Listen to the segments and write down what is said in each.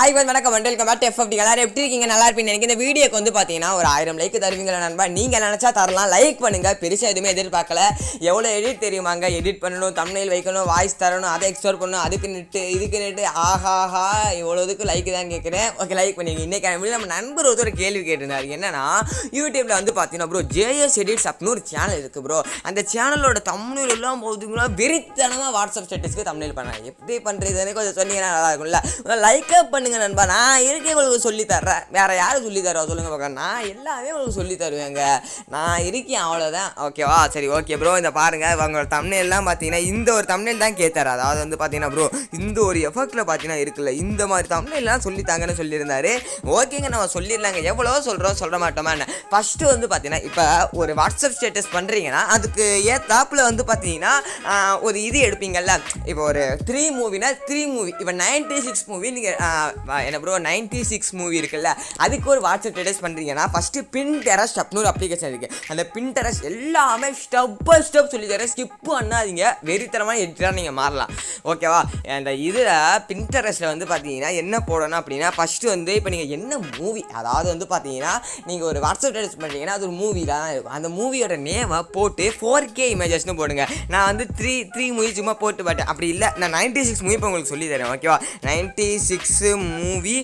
Hi வணக்கம் welcome back to 𝗙𝗵𝗶 எல்லாரும் எப்படி இருக்கீங்க? நல்லா இருப்பீங்க நினைக்கிறேன். இந்த வீடியோக்கு வந்து பார்த்தீங்கன்னா ஒரு 1000 லைக் தருவீங்களா நண்பா? நீங்கள் நினச்சா தரலாம், லைக் பண்ணுங்க. பெருசாக எதுவுமே எதிர்பார்க்கல. எவ்வளோ எடிட் தெரியுமாங்க? எடிட் பண்ணணும், தம்ப்நெயில் வைக்கணும், வாய்ஸ் தரணும், அதை எக்ஸ்போர்ட் பண்ணணும், அதுக்கு நெட்டு இதுக்கு நெட்டு ஆஹாஹா இவ்வளோதுக்கு லைக் தான் கேட்குறேன். ஓகே, லைக் பண்ணிங்க. இன்றைக்கான வீடியோ நம்ம நண்பர் ஒரு கேள்வி கேட்டிருந்தார். என்னன்னா யூடியூப்பில் வந்து பார்த்தீங்கன்னா ப்ரோ 𝗧𝗪 அப்படின்னு ஒரு சேனல் இருக்குது ப்ரோ. அந்த சேனலோட தம்ப்நெயில் எல்லாம் போதுங்களா வெறித்தனமாக வாட்ஸ்அப் ஸ்டேட்டஸ்க்கு தம்ப்நெயில் பண்ணாங்க. எப்படி பண்ணுறதுன்னு கொஞ்சம் சொன்னீங்கன்னா நல்லா இருக்கும்ல. லைக்கப் பண்ணுங்க நண்பா. நான் இருக்கே உங்களுக்கு சொல்லி தர்றேன். வேற யாரும் சொல்லி தருவா சொல்லுங்க பார்க்க? நான் எல்லாமே உங்களுக்கு சொல்லி தருவேங்க. நான் இருக்கேன், அவ்வளோதான். ஓகேவா? சரி, ஓகே ப்ரோ. இந்த பாருங்க, உங்களோட தம்ப்நெயில்லாம் பார்த்தீங்கன்னா இந்த ஒரு தம்ப்நெயில் தான் கேட்டார். அதாவது வந்து பார்த்தீங்கன்னா ப்ரோ இந்த ஒரு எஃபெக்டில் பார்த்தீங்கன்னா இருக்குல்ல, இந்த மாதிரி தம்ப்நெயில்லாம் சொல்லித்தாங்கன்னு சொல்லியிருந்தாரு. ஓகேங்க, நம்ம சொல்லிடலாங்க. எவ்வளோ சொல்கிறோம் சொல்ல மாட்டோமான்னு. ஃபஸ்ட்டு வந்து பார்த்தீங்கன்னா இப்போ ஒரு வாட்ஸ்அப் ஸ்டேட்டஸ் பண்ணுறீங்கன்னா அதுக்கு ஏத்தாப்பில் வந்து பார்த்தீங்கன்னா ஒரு இது எடுப்பீங்கல்ல. இப்போ ஒரு 3 மூவினா 3 மூவி, இப்போ 96 மூவி நீங்கள் என்ன ப்ரோ 96 மூவி இருக்குல்ல, அதுக்கு ஒரு வாட்ஸ்அப் ஸ்டேட்டஸ் பண்ணுறீங்கன்னா ஃபஸ்ட்டு பின்டெரஸ்ட் அப்படின்னு ஒரு அப்ளிகேஷன் இருக்குது. அந்த பின்டெரஸ்ட் எல்லாமே ஸ்டெப் பை ஸ்டெப் சொல்லி தரேன். ஸ்கிப் பண்ணாதீங்க. வெறித்தனமான எடிட்டராக நீங்கள் மாறலாம். ஓகேவா? அந்த இதில் பின்டெரஸ்ட்டில் வந்து பார்த்தீங்கன்னா என்ன போடணும் அப்படின்னா ஃபஸ்ட்டு வந்து இப்போ நீங்கள் என்ன மூவி, அதாவது வந்து பார்த்தீங்கன்னா நீங்கள் ஒரு வாட்ஸ்அப் ஸ்டேட்டஸ் பண்ணுறீங்கன்னா அது ஒரு மூவி தான் இருக்கும். அந்த மூவியோட நேமை போட்டு 4K இமேஜஸ்னு போடுங்க. நான் வந்து 3 மூவி சும்மா போட்டு பார்த்தேன். அப்படி இல்லை, நான் 96 மூவி இப்போ உங்களுக்கு சொல்லி தரேன். ஓகேவா? 96 மூவி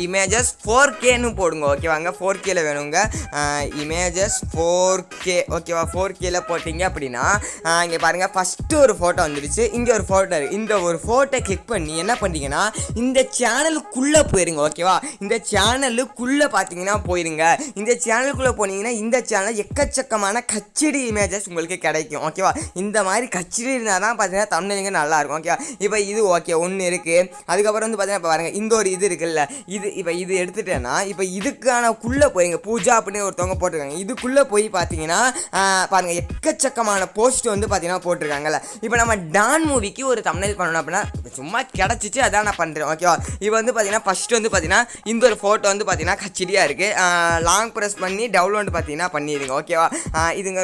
இமேஜஸ் 4Kன்னு போடுங்க. ஓகேவாங்க? 4Kல வேணுங்க. Images 4K. ஓகேவா? 4Kல போட்டிங்க அப்படின்னா இங்கே பாருங்கள், ஃபஸ்ட்டு ஒரு ஃபோட்டோ வந்துடுச்சு. இங்கே ஒரு ஃபோட்டோ இருக்குது. இந்த ஒரு ஃபோட்டோ கிளிக் பண்ணி என்ன பண்ணுறீங்கன்னா இந்த சேனலுக்குள்ளே போயிருங்க. ஓகேவா? இந்த சேனலுக்குள்ளே பார்த்தீங்கன்னா போயிருங்க. இந்த சேனலுக்குள்ளே போனீங்கன்னா இந்த சேனல் எக்கச்சக்கமான கச்சடி இமேஜஸ் உங்களுக்கு கிடைக்கும். ஓகேவா? இந்த மாதிரி கச்சடி இருந்தால் தான் பார்த்தீங்கன்னா தம்ப்நெயிலுங்க நல்லாயிருக்கும். ஓகேவா? இப்போ இது ஓகே ஒன்று இருக்குது. அதுக்கப்புறம் வந்து பார்த்தீங்கன்னா இப்போ பாருங்கள், இந்த ஒரு இது இருக்குல்ல, இது இப்போ இது எடுத்துட்டேன்னா இப்போ இதுக்கானக்குள்ளே போயிங்க. பூஜா அப்படின்னு ஒருத்தவங்க போட்டிருக்காங்க. இதுக்குள்ளே போய் பார்த்தீங்கன்னா பாருங்கள் எக்கச்சக்கமான போஸ்ட் வந்து பார்த்தீங்கன்னா போட்டிருக்காங்கல்ல. இப்போ நம்ம டான் மூவிக்கு ஒரு தம்ப்நெயில் பண்ணணும் அப்படின்னா சும்மா கிடச்சிச்சு, அதான் நான் பண்ணுறேன். ஓகேவா? இப்போ வந்து பார்த்தீங்கன்னா ஃபஸ்ட்டு வந்து பார்த்தீங்கன்னா இந்த ஒரு ஃபோட்டோ வந்து பார்த்தீங்கன்னா கச்சடியாக இருக்குது. லாங் ப்ரெஸ் பண்ணி டவுன்லோட் பார்த்தீங்கன்னா பண்ணிடுங்க. ஓகேவா? இதுங்க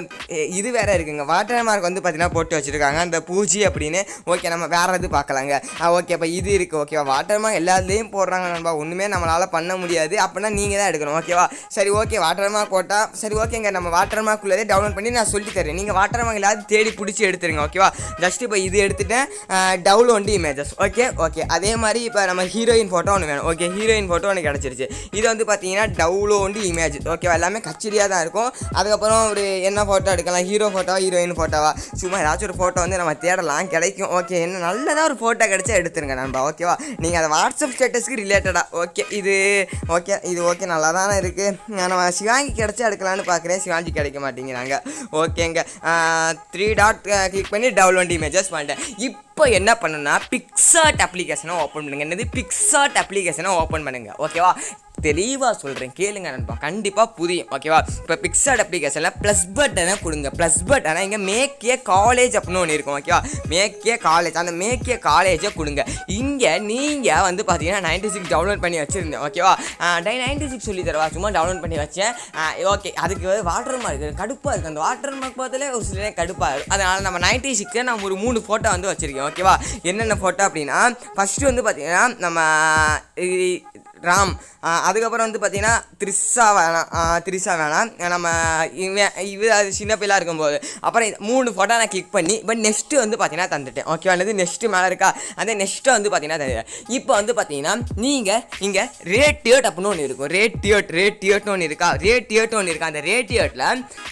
இது வேறு இருக்குங்க. வாட்டர் மார்க் வந்து பார்த்தீங்கன்னா போட்டு வச்சுருக்காங்க, அந்த பூஜி அப்படின்னு. ஓகே, நம்ம வேறு இது பார்க்கலாங்க. ஓகே, இப்போ இது இருக்குது. ஓகேவா? வாட்டர் மார்க் எல்லாத்துலேயும் போடுறாங்க நண்பா. ஒன்றுமே நம்மளால் பண்ண முடியாது. அப்படின்னா நீங்கள் தான் எடுக்கணும். ஓகேவா? சரி, ஓகே. வாட்டர் மார்க் போட்டால் சரி, ஓகேங்க. நம்ம வாட்டர் மார்க்குள்ளே டவுன்லோட் பண்ணி நான் சொல்லி தரேன். நீங்கள் வாட்டர் மார்க் எல்லாத்தையும் தேடி பிடிச்சி எடுத்துருங்க. ஓகேவா? ஜஸ்ட் இப்போ இது எடுத்துட்டேன், டவுன்லோட் இமேஜஸ். ஓகே. அதே மாதிரி இப்போ நம்ம ஹீரோயின் ஃபோட்டோ ஒன்று வேணும். ஓகே, ஹீரோயின் ஃபோட்டோ ஒன்று கிடச்சிருச்சு. இது வந்து பார்த்தீங்கன்னா டவுன்லோட் இமேஜ். ஓகேவா? எல்லாமே கச்சடியாக தான் இருக்கும். அதுக்கப்புறம் ஒரு என்ன ஃபோட்டோ எடுக்கலாம், ஹீரோ ஃபோட்டோவா ஹீரோயின் ஃபோட்டோவா, சும்மா ஏதாச்சும் ஒரு ஃபோட்டோ வந்து நம்ம தேடலாம், கிடைக்கும். ஓகே, என்ன நல்லதாக ஒரு ஃபோட்டோ கிடச்சா எடுத்துருங்க நண்பா. ஓகேவா? நீங்கள் அதை வாட்ஸ்அப் ஸ்டேட்டஸ்க்கு ரிலேட்டடாக. ஓகே, இது ஓகே நல்லா தானே இருக்குது. நம்ம சிவாங்கி கிடச்சா எடுக்கலான்னு பார்க்குறேன். சிவாங்கி கிடைக்க மாட்டேங்கிறாங்க. ஓகேங்க, 3 டாட் கிளிக் பண்ணி டவுன்லோட் இமேஜஸ் பண்ணிட்டேன். இப்போ என்ன பண்ணுன்னா பிக்சார்ட் அப்ளிகேஷனை ஓப்பன் பண்ணுங்கள். என்னது? பிக்சார்ட் அப்ளிகேஷனை ஓப்பன் பண்ணுங்கள். ஓகேவா? தெளிவாக சொல்கிறேன், கேளுங்க நண்பா, கண்டிப்பாக புரியும். ஓகேவா? இப்போ பிக்சார்ட் அப்ளிகேஷனில் ப்ளஸ் பட்டனை கொடுங்க. ப்ளஸ் பட்டனை இங்கே மேக் காலேஜ் அப்படின்னு ஒன்று இருக்கும். ஓகேவா? மேக் காலேஜ், அந்த மேக் காலேஜை கொடுங்க. இங்கே நீங்கள் வந்து பார்த்தீங்கன்னா 96 டவுன்லோட் பண்ணி வச்சுருந்தேன். ஓகேவா? 96 சொல்லி தரவா, சும்மா டவுன்லோட் பண்ணி வச்சேன். ஓகே, அதுக்கு வாட்டர் மார்க் கடுப்பாக இருக்குது. அந்த வாட்டர் மார்க் பார்த்தாலே ஒரு சில கடுப்பாக இருக்கும். அதனால் நம்ம 96 நான் ஒரு 3 ஃபோட்டோ வந்து வச்சுருக்கேன். ஓகேவா? என்னென்ன ஃபோட்டோ அப்படின்னா ஃபஸ்ட்டு வந்து பார்த்தீங்கன்னா நம்ம ராம், அதுக்கப்புறம் வந்து பார்த்தீங்கன்னா த்ரிஷா வேணாம், நம்ம அது சின்ன பிள்ளையாக இருக்கும்போது. அப்புறம் 3 ஃபோட்டோ நான் கிளிக் பண்ணி இப்போ நெக்ஸ்ட்டு வந்து பார்த்தீங்கன்னா தந்துட்டேன். ஓகேவா? என்னது நெக்ஸ்ட்டு மேலே இருக்கா, அந்த நெக்ஸ்ட்டை வந்து பார்த்தீங்கன்னா தந்துட்டேன். இப்போ வந்து பார்த்தீங்கன்னா நீங்கள் இங்கே ரேட்டியட் அப்படின்னு ஒன்று இருக்கும். ரேட்டியட்னு ஒன்று இருக்கா, ரேட்டியட்னு ஒன்று இருக்கா. அந்த ரேட்டியட்டில்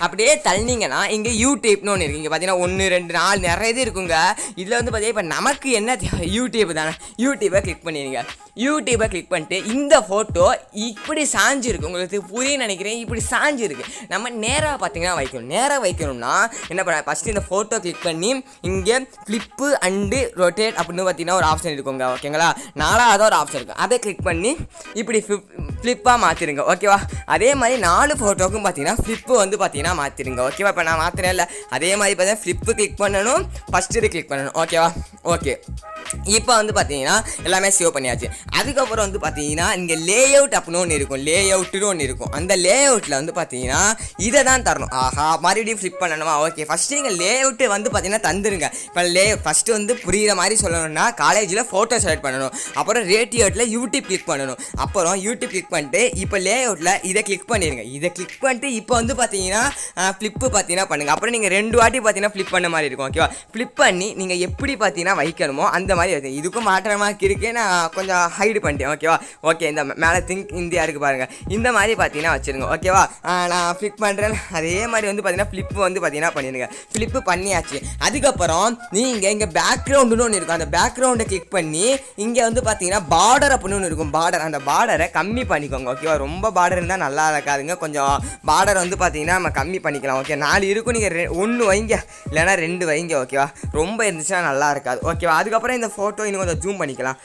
அப்படியே தள்ளினீங்கன்னா இங்கே யூடியூப்னு ஒன்று இருக்குது. இங்கே பார்த்தீங்கன்னா 1 2 4 நிறைய இது இருக்குங்க. இதில் வந்து பார்த்தீங்கன்னா இப்போ நமக்கு என்ன யூடியூப் தானே, யூடியூப்பை கிளிக் பண்ணிடுங்க. யூடியூப்பை கிளிக் பண்ணிட்டு இந்த ஃபோட்டோ இப்படி சாஞ்சிருக்கு. உங்களுக்கு புரியுன்னு நினைக்கிறேன். இப்படி சாஞ்சிருக்கு. நம்ம நேராக பார்த்தீங்கன்னா வைக்கணும். நேராக வைக்கணும்னா என்ன பண்ண, ஃபஸ்ட்டு இந்த ஃபோட்டோ கிளிக் பண்ணி இங்கே ஃப்ளிப்பு அண்டு ரொட்டேட் அப்படின்னு பார்த்தீங்கன்னா ஒரு ஆப்ஷன் இருக்குங்க. ஓகேங்களா? 4வது ஒரு ஆப்ஷன் இருக்கும். அதை கிளிக் பண்ணி இப்படி ஃப்ளிப்பாக மாற்றிடுங்க. ஓகேவா? அதே மாதிரி 4 ஃபோட்டோக்கும் பார்த்தீங்கன்னா ஃப்ளிப்பு வந்து பார்த்தீங்கன்னா மாற்றிடுங்க. ஓகேவா? இப்போ நான் மாற்றினேன் இல்லை, அதே மாதிரி பார்த்தீங்கன்னா ஃப்ளிப்பு கிளிக் பண்ணணும், ஃபஸ்ட்டு இது கிளிக் பண்ணணும். ஓகேவா? ஓகே, இப்போ வந்து பார்த்தீங்கன்னா எல்லாமே சேவ் பண்ணியாச்சு. அதுக்கப்புறம் வந்து பார்த்தீங்கன்னா இங்கே லேஅவுட் அப்படின்னு ஒன்று இருக்கும், லேஅவுட்டுன்னு ஒன்று இருக்கும். அந்த லேஅவுட்டில் வந்து பார்த்தீங்கன்னா இதை தான் தரணும். ஆஹா, மறுபடியும் ஃப்ளிப் பண்ணணுமா? ஓகே, ஃபஸ்ட்டு நீங்கள் லேஅவுட்டு வந்து பார்த்தீங்கன்னா தந்துருங்க. இப்போ ஃபஸ்ட்டு வந்து புரிகிற மாதிரி சொல்லணும்னா காலேஜில் ஃபோட்டோ செலக்ட் பண்ணணும், அப்புறம் ரேட்டியோட்டில் யூடியூப் கிளிக் பண்ணணும், அப்புறம் யூடியூப் கிளிக் பண்ணிட்டு இப்போ லேஅவுட்டில் இதை கிளிக் பண்ணிடுங்க. இதை கிளிக் பண்ணிட்டு இப்போ வந்து பார்த்தீங்கன்னா ஃப்ளிப்பு பார்த்தீங்கன்னா பண்ணுங்கள். அப்புறம் நீங்கள் 2 வாட்டி பார்த்தீங்கன்னா ஃப்ளிப் பண்ண மாதிரி இருக்கும். ஓகேவா? ஃப்ளிப் பண்ணி நீங்கள் எப்படி பார்த்தீங்கன்னா வைக்கணுமோ அந்த மாதிரி இதுக்கும் மாற்றமாக இருக்கு. நான் கொஞ்சம் ஹைடு பண்ணிட்டேன். ஓகேவா? ஓகே, இந்த மேலே திங்க் இந்தியா இருக்குது பாருங்கள், இந்த மாதிரி பார்த்தீங்கன்னா வச்சுருங்க. ஓகேவா? நான் ஃப்ளிப் பண்ணுறேன். அதே மாதிரி வந்து பார்த்தீங்கன்னா ஃப்ளிப்பு வந்து பார்த்தீங்கன்னா பண்ணிடுங்க. ஃப்ளிப்பு பண்ணியாச்சு. அதுக்கப்புறம் நீங்கள் இங்கே பேக்ரவுண்டுன்னு ஒன்று இருக்கும், அந்த பேக்ரவுண்டை கிளிக் பண்ணி இங்கே வந்து பார்த்தீங்கன்னா பார்டர் அப்படின்னு ஒன்று இருக்கும். பார்டர், அந்த பார்டரை கம்மி பண்ணிக்கோங்க. ஓகேவா? ரொம்ப பார்டர் இருந்தால் நல்லா இருக்காதுங்க. கொஞ்சம் பார்டர் வந்து பார்த்தீங்கன்னா நம்ம கம்மி பண்ணிக்கலாம். ஓகே, 4 இருக்கும், நீங்கள் 1 வைங்க, இல்லைனா 2 வைங்க. ஓகேவா? ரொம்ப இருந்துச்சுன்னா நல்லா இருக்காது. ஓகேவா? அதுக்கப்புறம் இந்த ஃபோட்டோ இன்னும் கொஞ்சம் ஜூம் பண்ணிக்கலாம்.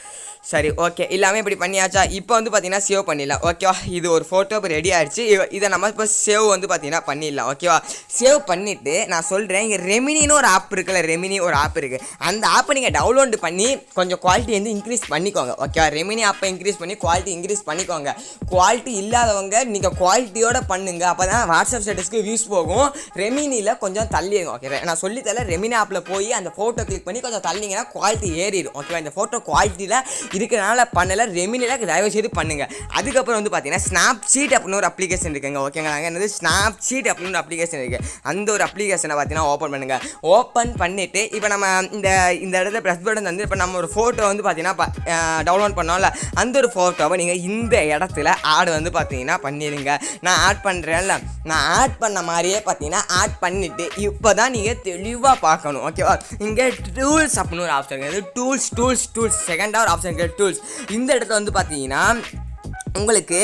சரி, ஓகே, எல்லாமே இப்படி பண்ணியாச்சா? இப்போ வந்து பார்த்தீங்கன்னா சேவ் பண்ணிடலாம். ஓகேவா? இது ஒரு ஃபோட்டோ இப்போ ரெடி ஆகிடுச்சு. இதை நம்ம இப்போ சேவ் வந்து பார்த்தீங்கன்னா பண்ணிடலாம். ஓகேவா? சேவ் பண்ணிவிட்டு நான் சொல்கிறேன், இங்கே ரெமினின்னு ஒரு ஆப் இருக்குல்ல, ரெமினி ஒரு ஆப் இருக்குது. அந்த ஆப்பை நீங்கள் டவுன்லோட் பண்ணி கொஞ்சம் குவாலிட்டி வந்து இன்க்ரீஸ் பண்ணிக்கோங்க. ஓகேவா? ரெமினி ஆப்பை இன்க்ரீஸ் பண்ணி குவாலிட்டி இன்க்ரீஸ் பண்ணிக்கோங்க. குவாலிட்டி இல்லாதவங்க நீங்கள் குவாலிட்டியோட பண்ணுங்க, அப்போ தான் வாட்ஸ்அப் ஸ்டேட்டஸ்க்கு வியூஸ் போகும். ரெமினியில் கொஞ்சம் தள்ளிடுங்க. ஓகே, நான் சொல்லித்தரல. ரெமினி ஆப்பில் போய் அந்த ஃபோட்டோ கிளிக் பண்ணி கொஞ்சம் தள்ளிங்கன்னா குவாலிட்டி ஏறிடும். ஓகேவா? இந்த ஃபோட்டோ குவாலிட்டியில் இருக்கிறனால பண்ணலை, ரெமினியில் தயவு செய்து பண்ணுங்கள். அதுக்கப்புறம் வந்து பார்த்தீங்கன்னா ஸ்னாப்சீட் அப்படின்னு ஒரு அப்ளிகேஷன் இருக்குங்க. ஓகேங்களா? என்னது ஸ்னாப்சீட் அப்படின்னு ஒரு அப்ளிகேஷன் இருக்குது. அந்த ஒரு அப்ளிகேஷனை பார்த்தீங்கன்னா ஓப்பன் பண்ணுங்கள். ஓப்பன் பண்ணிவிட்டு இப்போ நம்ம இந்த இடத்துல ப்ரெஸ் பட்டன் வந்து இப்போ நம்ம ஒரு ஃபோட்டோ வந்து பார்த்தீங்கன்னா டவுன்லோட் பண்ணோம்ல, அந்த ஒரு ஃபோட்டோவை நீங்கள் இந்த இடத்துல ஆட் வந்து பார்த்தீங்கன்னா பண்ணிடுங்க. நான் ஆட் பண்ணுறேன்ல, நான் ஆட் பண்ண மாதிரியே பார்த்தீங்கன்னா ஆட் பண்ணிவிட்டு இப்போ தான் நீங்கள் தெளிவாக பார்க்கணும். ஓகேவா? இங்கே டூல்ஸ் அப்படின்னு ஒரு ஆப்ஷன் இருக்குது. டூல்ஸ் செகண்டாக ஒரு ஆப்ஷன் இருக்குது, டூல்ஸ். இந்த இடத்துல வந்து பார்த்தீங்கன்னா உங்களுக்கு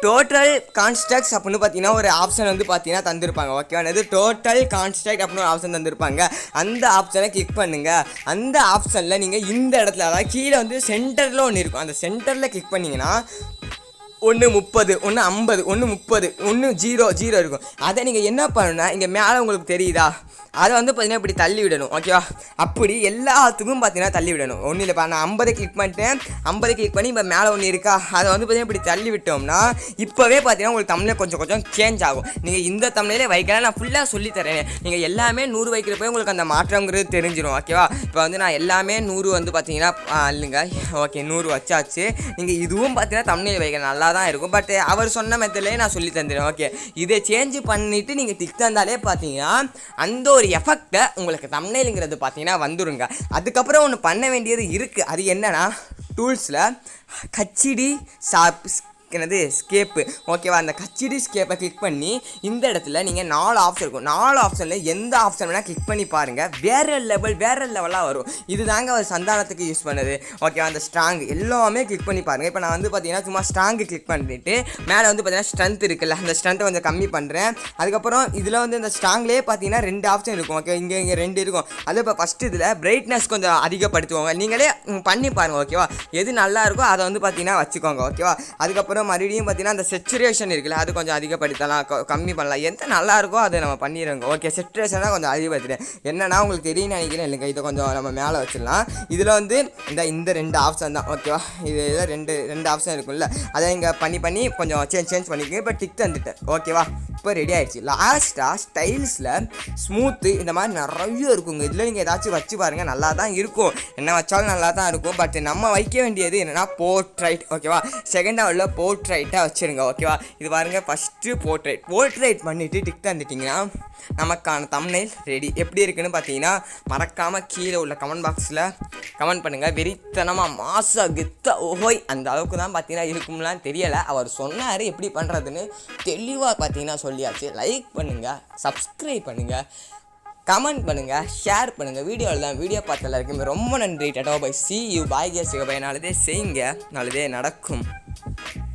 டோட்டல் கான்ஸ்ட்ரக்ட்ஸ் அப்படின்னு பார்த்தீங்கன்னா ஒரு ஆப்ஷன் வந்து பார்த்தீங்கன்னா தந்திருப்பாங்க. ஓகேவா? அது டோட்டல் கான்ஸ்ட்ரக்ட் அப்படின்னு ஒரு ஆப்ஷன் தந்திருப்பாங்க. அந்த ஆப்ஷனை கிளிக் பண்ணுங்கள். அந்த ஆப்ஷனில் நீங்கள் இந்த இடத்துல, அதாவது கீழே வந்து சென்டரில் ஒன்று இருக்கும், அந்த சென்டரில் கிளிக் பண்ணிங்கன்னா 1 30 1 50 1 30 1 0 இருக்கும். அதை நீங்கள் என்ன பண்ணணும்னா இங்கே மேலே உங்களுக்கு தெரியுதா, அதை வந்து பார்த்தீங்கன்னா இப்படி தள்ளி விடணும். ஓகேவா? அப்படி எல்லாத்துக்கும் பார்த்தீங்கன்னா தள்ளி விடணும். ஒன்றும் இல்லைப்பா, நான் 50 கிளிக் பண்ணிட்டேன். 50 கிளிக் பண்ணி இப்போ மேலே ஒன்று இருக்கா, அதை வந்து பார்த்தீங்கன்னா இப்படி தள்ளி விட்டோம்னா இப்போவே பார்த்தீங்கன்னா உங்களுக்கு தமிழில் கொஞ்சம் சேஞ்ச் ஆகும். நீங்கள் இந்த தமிழிலே வைக்கலாம், நான் ஃபுல்லாக சொல்லித்தரேன். நீங்கள் எல்லாமே 100 வைக்கிறப்போ உங்களுக்கு அந்த மாற்றங்கிறது தெரிஞ்சிடும். ஓகேவா? இப்போ வந்து நான் எல்லாமே 100 வந்து பார்த்தீங்கன்னா இல்லைங்க. ஓகே, 100 வச்சாச்சு. நீங்கள் இதுவும் பார்த்தீங்கன்னா தமிழில் வைக்க நல்லா தான் இருக்கும். பட் அவர் சொன்ன மெத்தட்லேயே நான் சொல்லி தந்துடுறேன். ஓகே, இதை சேஞ்ச் பண்ணிவிட்டு நீங்கள் டிக் தந்தாலே பார்த்தீங்கன்னா அந்த ஒரு எஃபெக்டை உங்களுக்கு தம்ப்நெயிலுங்கிறது பார்த்தீங்கன்னா வந்துருங்க. அதுக்கப்புறம் ஒன்று பண்ண வேண்டியது இருக்குது. அது என்னன்னா டூல்ஸில் ஸ்கேப்பு. ஓகேவா? அந்த ஸ்கேப்பை கிளிக் பண்ணி இந்த இடத்துல நீங்கள் 4 ஆப்ஷன் இருக்கும். 4 ஆப்ஷனில் எந்த ஆப்ஷன் வேணால் கிளிக் பண்ணி பாருங்கள், வேறு லெவலாக வரும். இது தாங்க அவர் சந்தானத்துக்கு யூஸ் பண்ணுது. ஓகேவா? அந்த ஸ்ட்ராங் எல்லாமே கிளிக் பண்ணி பாருங்கள். இப்போ நான் வந்து பார்த்தீங்கன்னா சும்மா ஸ்ட்ராங்கு கிளிக் பண்ணிவிட்டு மேலே வந்து பார்த்தீங்கன்னா ஸ்ட்ரென்த் இருக்குல்ல, அந்த ஸ்ட்ரென்த்தை கொஞ்சம் கம்மி பண்ணுறேன். அதுக்கப்புறம் இதில் வந்து இந்த ஸ்ட்ராங்லேயே பார்த்தீங்கன்னா 2 ஆப்ஷன் இருக்கும். ஓகே, இங்கே 2 இருக்கும். அது இப்போ ஃபஸ்ட்டு இதில் பிரைட்னஸ் கொஞ்சம் அதிகப்படுத்துவாங்க, நீங்களே பண்ணி பாருங்கள். ஓகேவா? எது நல்லா இருக்கோ அதை வந்து பார்த்தீங்கன்னா வச்சுக்கோங்க. ஓகேவா? அதுக்கப்புறம் மறுபடியும் பார்த்தீங்கன்னா அந்த சேச்சுரேஷன் இருக்குல்ல, அது கொஞ்சம் அதிகப்படுத்தலாம், கம்மி பண்ணலாம். எந்த நல்லா இருக்கோ அதை நம்ம பண்ணிடுங்க. ஓகே, சேச்சுரேஷனாக கொஞ்சம் அதிகப்படுத்துகிறேன். என்னன்னா உங்களுக்கு தெரியும் நினைக்கிறேன் இல்லைங்க, இதை கொஞ்சம் நம்ம மேலே வச்சிடலாம். இதில் வந்து இந்த 2 ஆப்ஷன் தான். ஓகேவா? இதில் ரெண்டு ஆப்ஷன் இருக்குல்ல, அதை இங்கே பண்ணி கொஞ்சம் சேஞ்ச் பண்ணிக்கோங்க. இப்போ டிக் தந்துட்டேன். ஓகேவா? இப்போ ரெடி ஆகிடுச்சு. லாஸ்ட்டாக ஸ்டைல்ஸில் ஸ்மூத்து இந்த மாதிரி நிறைய இருக்குங்க. இதில் நீங்கள் ஏதாச்சும் வச்சு பாருங்கள், நல்லா தான் இருக்கும். என்ன வச்சாலும் நல்லா தான் இருக்கும். பட் நம்ம வைக்க வேண்டியது என்னென்னா போர்ட்ரைட். ஓகேவா? செகண்டாக உள்ள போர்ட்ரைட்டாக வச்சுருங்க. ஓகேவா? இது பாருங்கள், ஃபஸ்ட்டு போர்ட்ரைட் பண்ணிவிட்டு டிக் தந்துட்டிங்கன்னா நமக்கான தம்ப்நெயில் ரெடி. எப்படி இருக்குன்னு பார்த்தீங்கன்னா மறக்காமல் கீழே உள்ள கமெண்ட் பாக்ஸில் கமெண்ட் பண்ணுங்கள். வெறித்தனமாக மாசா கெத்தா ஓஹோய் அந்த அளவுக்கு தான் பார்த்தீங்கன்னா இருக்கும்லாம் தெரியலை. அவர் சொன்னார் எப்படி பண்ணுறதுன்னு தெளிவாக பார்த்தீங்கன்னா சொல்லியாச்சு. லைக் பண்ணுங்கள், சப்ஸ்கிரைப் பண்ணுங்கள், கமெண்ட் பண்ணுங்கள், ஷேர் பண்ணுங்கள். வீடியோ பார்த்த எல்லாருக்குமே ரொம்ப நன்றி. Tata bye, see you, bye guys. நல்லதே செய்யுங்க, நல்லதே நடக்கும்.